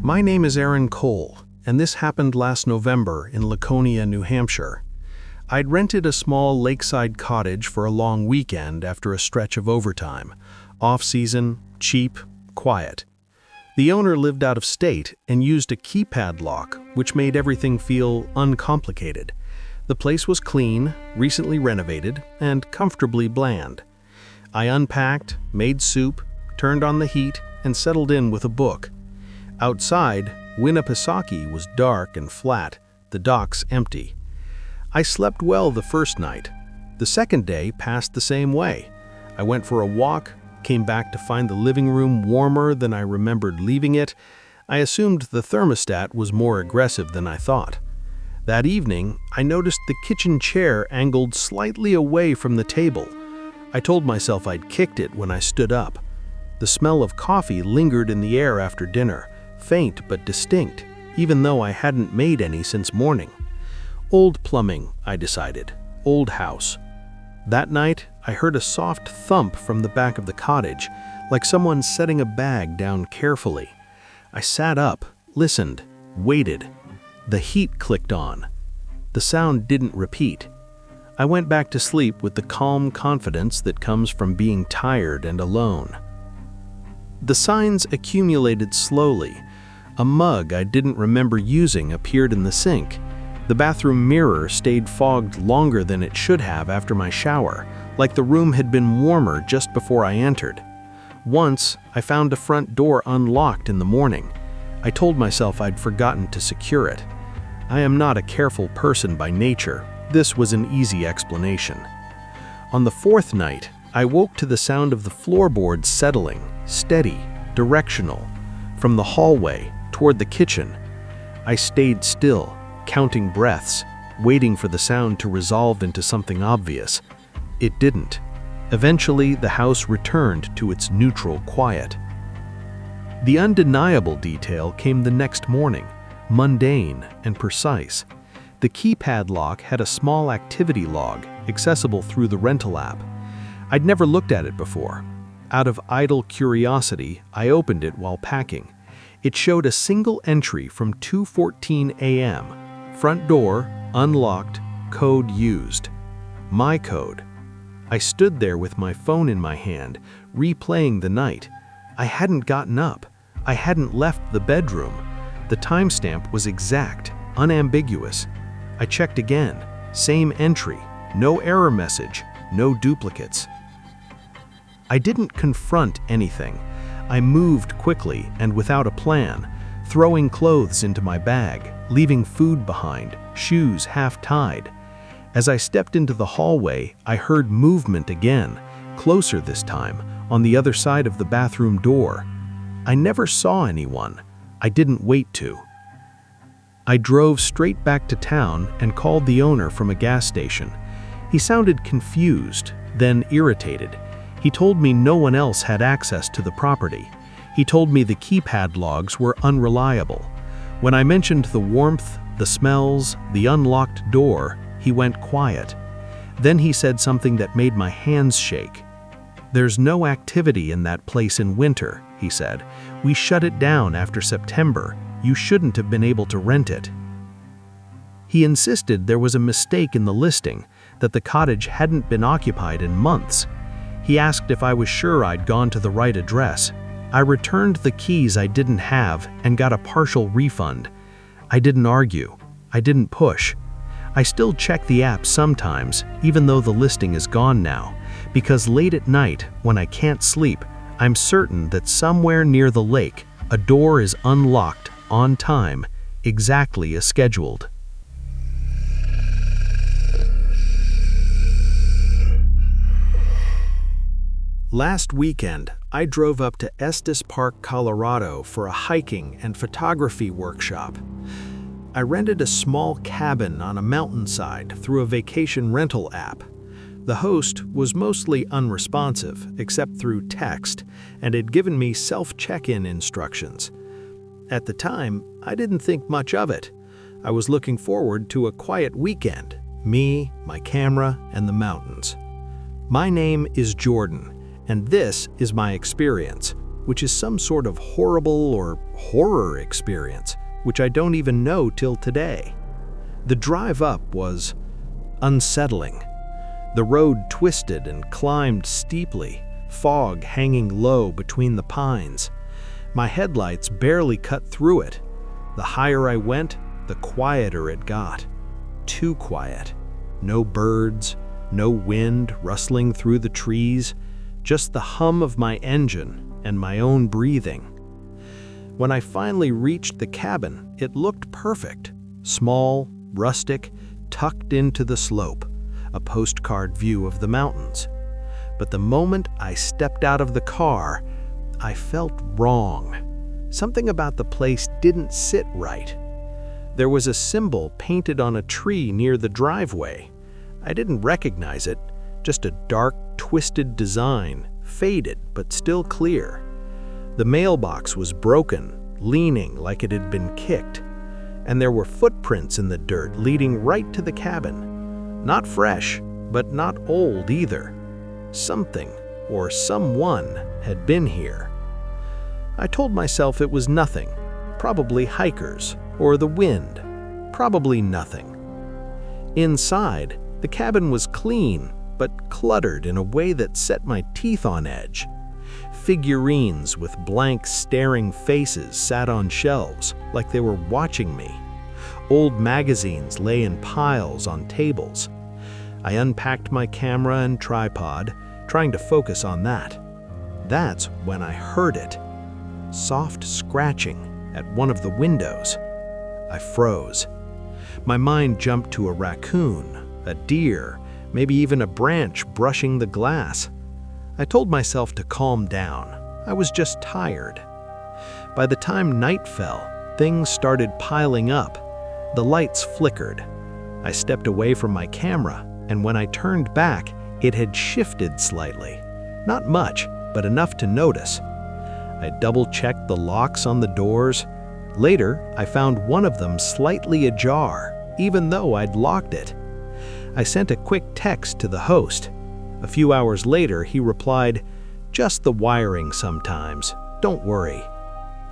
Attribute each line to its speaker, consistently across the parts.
Speaker 1: My name is Aaron Cole, and this happened last November in Laconia, New Hampshire. I'd rented a small lakeside cottage for a long weekend after a stretch of overtime. Off-season, cheap, quiet. The owner lived out of state and used a keypad lock, which made everything feel uncomplicated. The place was clean, recently renovated, and comfortably bland. I unpacked, made soup, turned on the heat, and settled in with a book. Outside, Winnipesaukee was dark and flat, the docks empty. I slept well the first night. The second day passed the same way. I went for a walk, came back to find the living room warmer than I remembered leaving it. I assumed the thermostat was more aggressive than I thought. That evening, I noticed the kitchen chair angled slightly away from the table. I told myself I'd kicked it when I stood up. The smell of coffee lingered in the air after dinner, faint but distinct, even though I hadn't made any since morning. Old plumbing, I decided. Old house. That night, I heard a soft thump from the back of the cottage, like someone setting a bag down carefully. I sat up, listened, waited. The heat clicked on. The sound didn't repeat. I went back to sleep with the calm confidence that comes from being tired and alone. The signs accumulated slowly. A mug I didn't remember using appeared in the sink. The bathroom mirror stayed fogged longer than it should have after my shower, like the room had been warmer just before I entered. Once, I found a front door unlocked in the morning. I told myself I'd forgotten to secure it. I am not a careful person by nature. This was an easy explanation. On the fourth night, I woke to the sound of the floorboards settling, steady, directional, from the hallway toward the kitchen. I stayed still, counting breaths, waiting for the sound to resolve into something obvious. It didn't. Eventually, the house returned to its neutral quiet. The undeniable detail came the next morning, mundane and precise. The keypad lock had a small activity log, accessible through the rental app. I'd never looked at it before. Out of idle curiosity, I opened it while packing. It showed a single entry from 2:14 a.m. Front door, unlocked, code used. My code. I stood there with my phone in my hand, replaying the night. I hadn't gotten up. I hadn't left the bedroom. The timestamp was exact, unambiguous. I checked again. Same entry. No error message. No duplicates. I didn't confront anything. I moved quickly and without a plan, throwing clothes into my bag, leaving food behind, shoes half-tied. As I stepped into the hallway, I heard movement again, closer this time, on the other side of the bathroom door. I never saw anyone. I didn't wait to. I drove straight back to town and called the owner from a gas station. He sounded confused, then irritated. He told me no one else had access to the property. He told me the keypad logs were unreliable. When I mentioned the warmth, the smells, the unlocked door, he went quiet. Then he said something that made my hands shake. "There's no activity in that place in winter," he said. "We shut it down after September. You shouldn't have been able to rent it." He insisted there was a mistake in the listing, that the cottage hadn't been occupied in months. He asked if I was sure I'd gone to the right address. I returned the keys I didn't have and got a partial refund. I didn't argue. I didn't push. I still check the app sometimes, even though the listing is gone now, because late at night, when I can't sleep, I'm certain that somewhere near the lake, a door is unlocked on time, exactly as scheduled. Last weekend, I drove up to Estes Park, Colorado for a hiking and photography workshop. I rented a small cabin on a mountainside through a vacation rental app. The host was mostly unresponsive, except through text, and had given me self-check-in instructions. At the time, I didn't think much of it. I was looking forward to a quiet weekend, me, my camera, and the mountains. My name is Jordan, and this is my experience. which is some sort of horrible or horror experience, which I don't even know till today. The drive up was unsettling. The road twisted and climbed steeply, fog hanging low between the pines. My headlights barely cut through it. The higher I went, the quieter it got. Too quiet. No birds, no wind rustling through the trees, just the hum of my engine and my own breathing. When I finally reached the cabin, it looked perfect. Small, rustic, tucked into the slope, a postcard view of the mountains. But the moment I stepped out of the car, I felt wrong. Something about the place didn't sit right. There was a symbol painted on a tree near the driveway. I didn't recognize it, just a dark, twisted design, faded but still clear. The mailbox was broken, leaning like it had been kicked, and there were footprints in the dirt leading right to the cabin. Not fresh, but not old either. Something or someone had been here. I told myself it was nothing, probably hikers or the wind, probably nothing. Inside, the cabin was clean, but cluttered in a way that set my teeth on edge. Figurines with blank, staring faces sat on shelves like they were watching me. Old magazines lay in piles on tables. I unpacked my camera and tripod, trying to focus on that. That's when I heard it. Soft scratching at one of the windows. I froze. My mind jumped to a raccoon, a deer, maybe even a branch brushing the glass. I told myself to calm down. I was just tired. By the time night fell, things started piling up. The lights flickered. I stepped away from my camera, and when I turned back, it had shifted slightly. Not much, but enough to notice. I double-checked the locks on the doors. Later, I found one of them slightly ajar, even though I'd locked it. I sent a quick text to the host. A few hours later, he replied, "Just the wiring sometimes. Don't worry."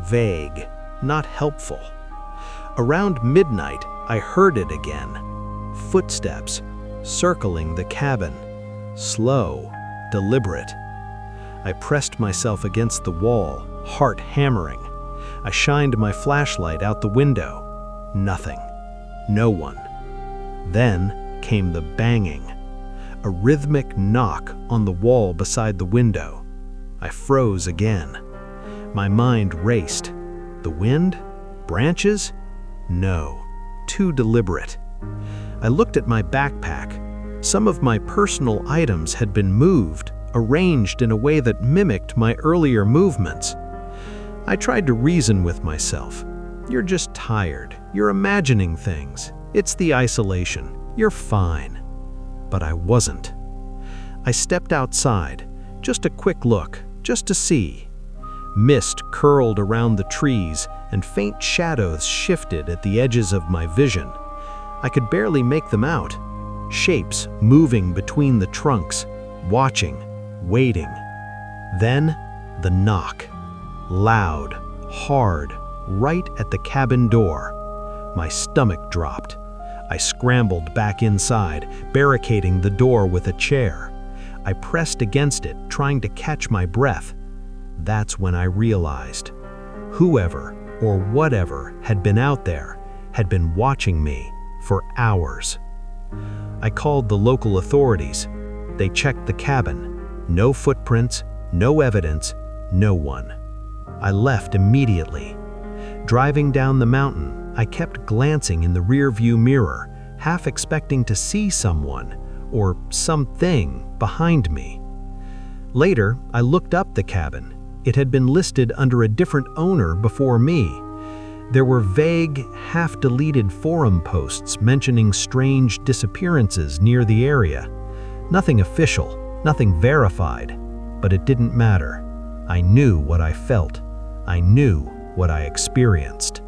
Speaker 1: Vague, not helpful. Around midnight, I heard it again. Footsteps, circling the cabin. Slow, deliberate. I pressed myself against the wall, heart hammering. I shined my flashlight out the window. Nothing. No one. Then came the banging. A rhythmic knock on the wall beside the window. I froze again. My mind raced. The wind? Branches? No. Too deliberate. I looked at my backpack. Some of my personal items had been moved, arranged in a way that mimicked my earlier movements. I tried to reason with myself. You're just tired. You're imagining things. It's the isolation. You're fine. But I wasn't. I stepped outside. Just a quick look, just to see. Mist curled around the trees, and faint shadows shifted at the edges of my vision. I could barely make them out. Shapes moving between the trunks, watching, waiting. Then, the knock. Loud, hard, right at the cabin door. My stomach dropped. I scrambled back inside, barricading the door with a chair. I pressed against it, trying to catch my breath. That's when I realized. Whoever or whatever had been out there had been watching me for hours. I called the local authorities. They checked the cabin. No footprints, no evidence, no one. I left immediately. Driving down the mountain, I kept glancing in the rearview mirror, half expecting to see someone or something behind me. Later, I looked up the cabin. It had been listed under a different owner before me. There were vague, half-deleted forum posts mentioning strange disappearances near the area. Nothing official, nothing verified, but it didn't matter. I knew what I felt. I knew what I experienced.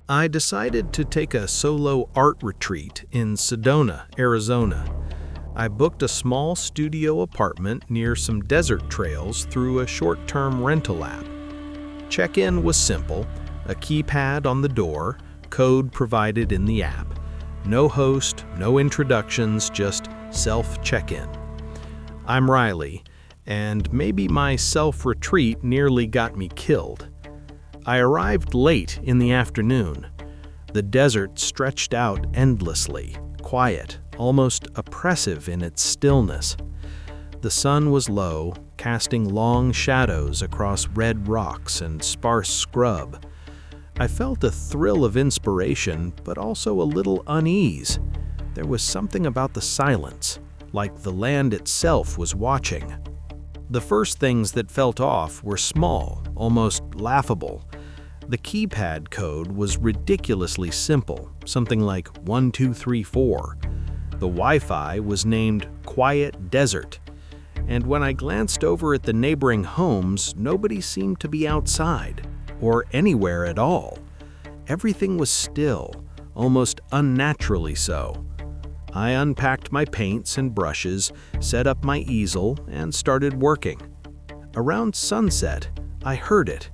Speaker 1: I decided to take a solo art retreat in Sedona, Arizona. I booked a small studio apartment near some desert trails through a short-term rental app. Check-in was simple, a keypad on the door, code provided in the app. No host, no introductions, just self-check-in. I'm Riley, and maybe my self-retreat nearly got me killed. I arrived late in the afternoon. The desert stretched out endlessly, quiet, almost oppressive in its stillness. The sun was low, casting long shadows across red rocks and sparse scrub. I felt a thrill of inspiration, but also a little unease. There was something about the silence, like the land itself was watching. The first things that felt off were small, almost laughable. The keypad code was ridiculously simple, something like 1234. The Wi-Fi was named Quiet Desert, and when I glanced over at the neighboring homes, nobody seemed to be outside, or anywhere at all. Everything was still, almost unnaturally so. I unpacked my paints and brushes, set up my easel, and started working. Around sunset, I heard it,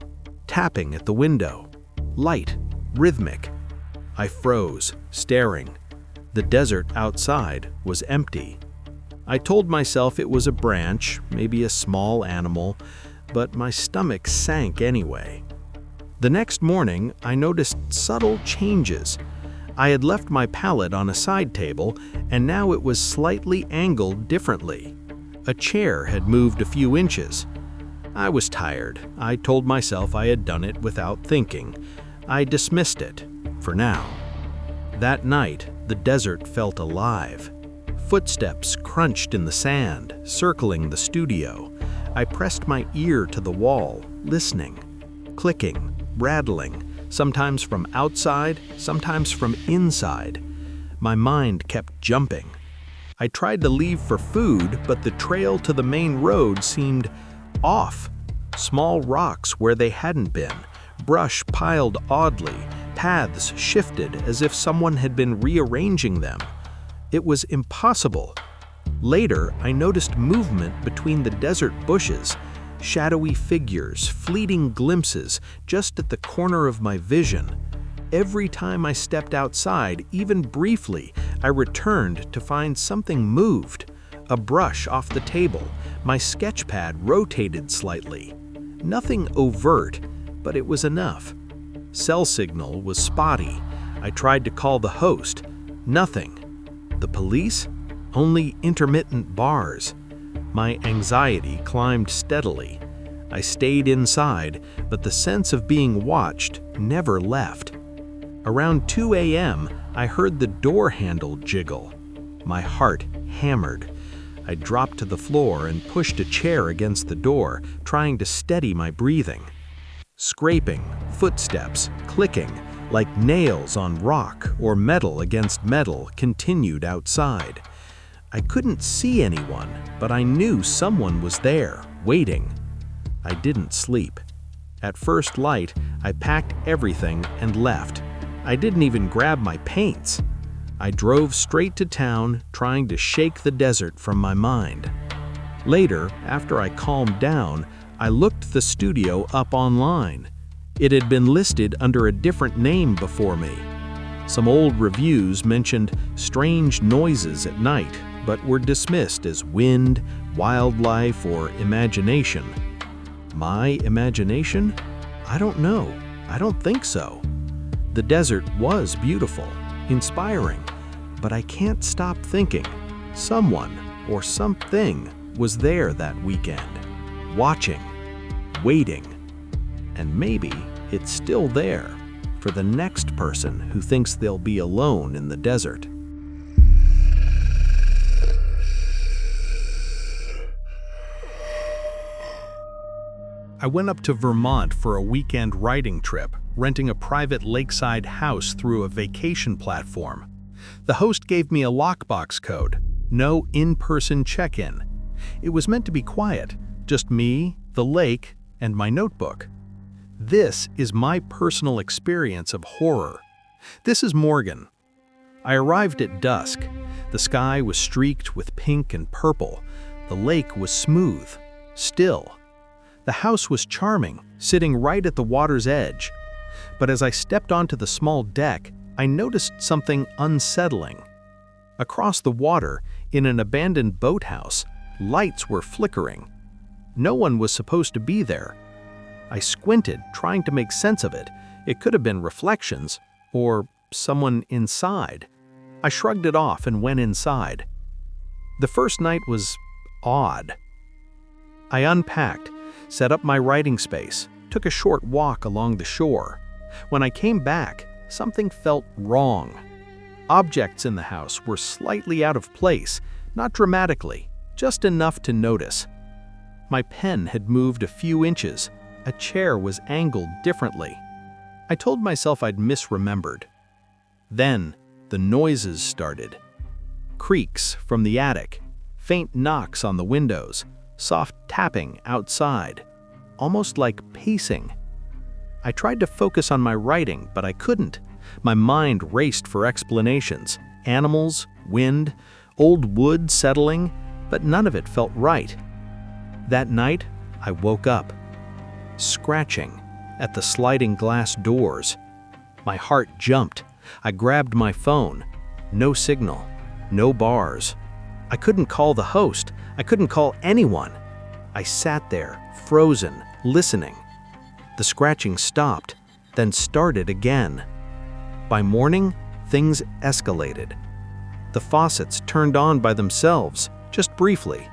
Speaker 1: tapping at the window. Light, rhythmic. I froze, staring. The desert outside was empty. I told myself it was a branch, maybe a small animal, but my stomach sank anyway. The next morning, I noticed subtle changes. I had left my palette on a side table, and now it was slightly angled differently. A chair had moved a few inches. I was tired. I told myself I had done it without thinking. I dismissed it, for now. That night, the desert felt alive. Footsteps crunched in the sand, circling the studio. I pressed my ear to the wall, listening. Clicking, rattling, sometimes from outside, sometimes from inside. My mind kept jumping. I tried to leave for food, but the trail to the main road seemed off. Small rocks where they hadn't been, brush piled oddly, paths shifted as if someone had been rearranging them. It was impossible. Later, I noticed movement between the desert bushes, shadowy figures, fleeting glimpses just at the corner of my vision. Every time I stepped outside, even briefly, I returned to find something moved. A brush off the table, my sketch pad rotated slightly. Nothing overt, but it was enough. Cell signal was spotty. I tried to call the host. Nothing. The police? Only intermittent bars. My anxiety climbed steadily. I stayed inside, but the sense of being watched never left. Around 2 a.m., I heard the door handle jiggle. My heart hammered. I dropped to the floor and pushed a chair against the door, trying to steady my breathing. Scraping, footsteps, clicking, like nails on rock or metal against metal, continued outside. I couldn't see anyone, but I knew someone was there, waiting. I didn't sleep. At first light, I packed everything and left. I didn't even grab my paints. I drove straight to town, trying to shake the desert from my mind. Later, after I calmed down, I looked the studio up online. It had been listed under a different name before me. Some old reviews mentioned strange noises at night, but were dismissed as wind, wildlife, or imagination. My imagination? I don't know. I don't think so. The desert was beautiful, inspiring, but I can't stop thinking someone or something was there that weekend, watching, waiting, and maybe it's still there for the next person who thinks they'll be alone in the desert. I went up to Vermont for a weekend riding trip, renting a private lakeside house through a vacation platform. The host gave me a lockbox code, no in-person check-in. It was meant to be quiet, just me, the lake, and my notebook. This is my personal experience of horror, This is Morgan. I arrived at dusk. The sky was streaked with pink and purple. The lake was smooth, still. The house was charming, sitting right at the water's edge. But as I stepped onto the small deck, I noticed something unsettling. Across the water, in an abandoned boathouse, lights were flickering. No one was supposed to be there. I squinted, trying to make sense of it. It could have been reflections, or someone inside. I shrugged it off and went inside. The first night was odd. I unpacked, set up my writing space, took a short walk along the shore. When I came back, something felt wrong. Objects in the house were slightly out of place, not dramatically, just enough to notice. My pen had moved a few inches. A chair was angled differently. I told myself I'd misremembered. Then, the noises started. Creaks from the attic, faint knocks on the windows, soft tapping outside, almost like pacing. I tried to focus on my writing, but I couldn't. My mind raced for explanations. Animals, wind, old wood settling, but none of it felt right. That night, I woke up, scratching at the sliding glass doors. My heart jumped. I grabbed my phone. No signal, no bars. I couldn't call the host. I couldn't call anyone. I sat there, frozen, listening. The scratching stopped, then started again. By morning, things escalated. The faucets turned on by themselves, just briefly.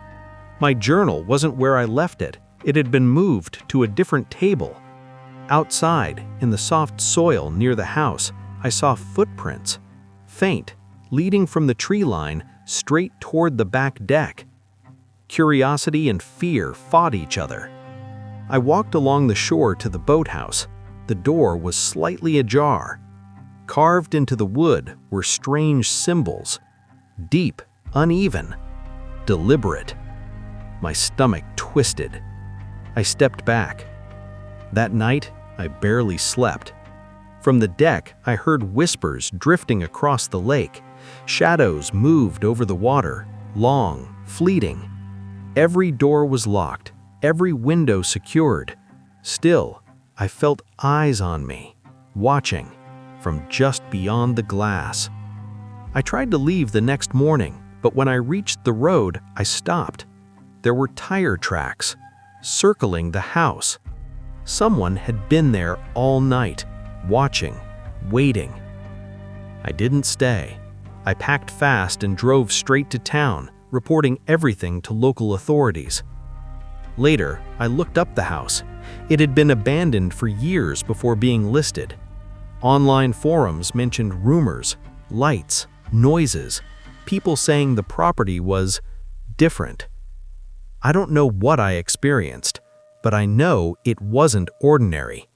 Speaker 1: My journal wasn't where I left it. It had been moved to a different table. Outside, in the soft soil near the house, I saw footprints, faint, leading from the tree line straight toward the back deck. Curiosity and fear fought each other. I walked along the shore to the boathouse. The door was slightly ajar. Carved into the wood were strange symbols, deep, uneven, deliberate. My stomach twisted. I stepped back. That night, I barely slept. From the deck, I heard whispers drifting across the lake. Shadows moved over the water, long, fleeting. Every door was locked, every window secured. Still, I felt eyes on me, watching from just beyond the glass. I tried to leave the next morning, but when I reached the road, I stopped. There were tire tracks, circling the house. Someone had been there all night, watching, waiting. I didn't stay. I packed fast and drove straight to town, reporting everything to local authorities. Later, I looked up the house. It had been abandoned for years before being listed. Online forums mentioned rumors, lights, noises, people saying the property was different. I don't know what I experienced, but I know it wasn't ordinary.